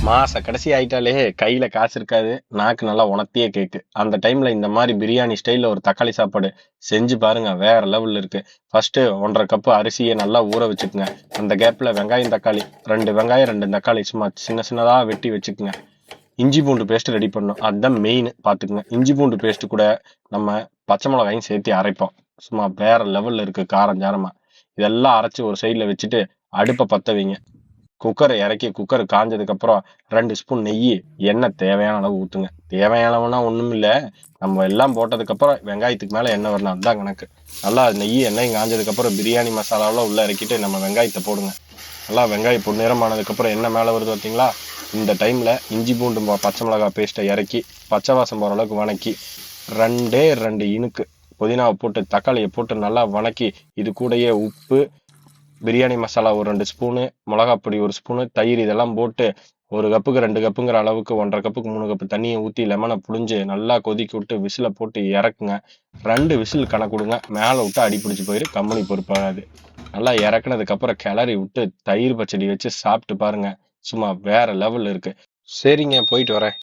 மாச கடைசி ஆயிட்டாலே கையில காசு இருக்காது. நாக்கு நல்லா உணர்த்தியே கேக்கு. அந்த டைம்ல இந்த மாதிரி பிரியாணி ஸ்டைல்ல ஒரு தக்காளி சாப்பாடு செஞ்சு பாருங்க. வேற லெவல்ல இருக்கு. ஃபர்ஸ்ட் 1.5 கப் அரிசியை நல்லா ஊற வச்சுக்குங்க. அந்த கேப்ல வெங்காயம் தக்காளி 2 வெங்காயம் 2 தக்காளி சும்மா சின்ன சின்னதா வெட்டி வச்சுக்குங்க. இஞ்சி பூண்டு பேஸ்ட் ரெடி பண்ணும். அதுதான் மெயின் பார்த்துக்குங்க. இஞ்சி பூண்டு பேஸ்ட் கூட நம்ம பச்சை மிளகாயும் சேர்த்து அரைப்போம். சும்மா வேற லெவல்ல இருக்கு காரம் சாரமா. இதெல்லாம் அரைச்சு ஒரு சைட்ல வச்சுட்டு அடுப்பை பத்த வைங்க. குக்கரை இறக்கி குக்கர் காஞ்சதுக்கு அப்புறம் 2 ஸ்பூன் நெய், எண்ணெய் தேவையான அளவு ஊத்துங்க. தேவையான அளவுனா ஒண்ணும் இல்ல. நம்ம எல்லாம் போட்டதுக்கு அப்புறம் வெங்காயத்துக்கு மேல எண்ணெய் வரணும். அதுதான் கணக்கு. நல்லா நெய் எண்ணெயும் காஞ்சதுக்கு அப்புறம் பிரியாணி மசாலாவெல்லாம் உள்ள இறக்கிட்டு நம்ம வெங்காயத்தை போடுங்க. நல்லா வெங்காயம் பொன்னிறமானதுக்கு அப்புறம் என்ன மேல வருது பார்த்தீங்களா? இந்த டைம்ல இஞ்சி பூண்டு பச்சை மிளகாய் பேஸ்ட்டை இறக்கி பச்சை வாசம் போற அளவுக்கு வணக்கி 2 இனுக்கு புதினாவை போட்டு தக்காளியை போட்டு நல்லா வணக்கி இது கூடயே உப்பு, பிரியாணி மசாலா ஒரு 2 ஸ்பூனு, மிளகாப்பொடி 1 ஸ்பூனு, தயிர் இதெல்லாம் போட்டு 1 கப்புக்கு 2 கப்புங்கிற அளவுக்கு 1.5 கப்புக்கு 3 கப்பு தண்ணியை ஊற்றி லெமனை புழிஞ்சு நல்லா கொதிக்க விட்டு விசிலை போட்டு இறக்குங்க. 2 விசில் கணக்கு கொடுங்க. மேலே விட்டு அடி பிடிச்சி போயிரு, கம்பெனி பொறுப்பாகாது. நல்லா இறக்குனதுக்கு அப்புறம் கிளறி விட்டு தயிர் பச்சடி வச்சு சாப்பிட்டு பாருங்க. சும்மா வேற லெவல்ல இருக்கு. சரிங்க, போயிட்டு வரேன்.